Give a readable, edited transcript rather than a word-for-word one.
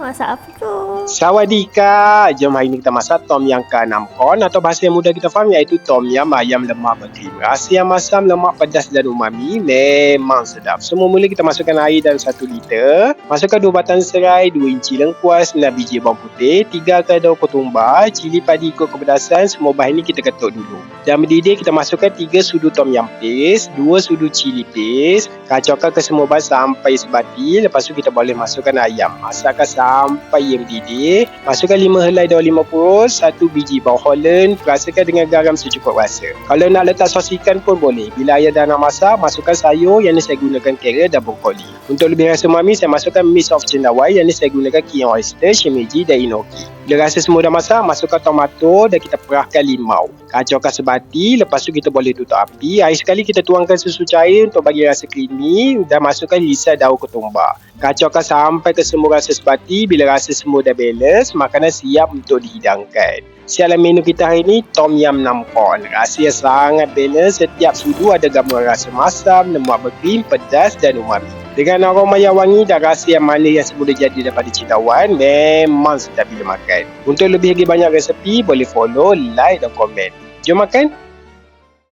masak apa tu? Sawadika. Jom hari ni kita masak tom yam ke-6 kon atau bahasa yang mudah kita faham iaitu tom yam ayam lemak berkrim. Rasa yang masam, lemak, pedas dan umami memang sedap. Semua mula kita masukkan air dalam 1 liter. Masukkan 2 batang serai, 2 inci lengkuas, 6 biji bawang putih, 3 akar daun ketumbar, cili padi ikut kepedasan. Semua bahan ini kita ketuk dulu. Dan mendidih kita masukkan 3 sudu tom yam paste, 2 sudu cili paste. Kacaukan ke semua bahan sampai sebati. Lepas tu kita boleh masukkan ayam. Masakkan sampai ia mendidih. Masukkan 5 helai daun lima purus, 1 biji bawang holland, perasakan dengan garam secukup rasa. Kalau nak letak sos ikan pun boleh. Bila ayam dah nak masak, masukkan sayur, yang ni saya gunakan carrot dan brokoli. Untuk lebih rasa umami, saya masukkan mix of cendawan, yang ni saya gunakan kiam oyster, shimeji dan enoki. Bila rasa semua dah masak, masukkan tomato dan kita perahkan limau. Kacaukan sebati, lepas tu kita boleh tutup api. Akhir sekali kita tuangkan susu cair untuk bagi rasa creamy dan masukkan irisan daun ketumbar. Kacaukan sampai ke semua rasa sebati. Bila rasa semua dah balance, makanan siap untuk dihidangkan. Sialan menu kita hari ini, tom yam 6 kon. Rasa yang sangat balance, setiap sudu ada gabungan rasa masam, lemak berkrim, pedas dan umami. Dengan aroma yang wangi dan rasa yang manis yang semula jadi daripada cendawan, memang sedap bila makan. Untuk lebih lagi banyak resepi, boleh follow, like dan komen. Jom makan!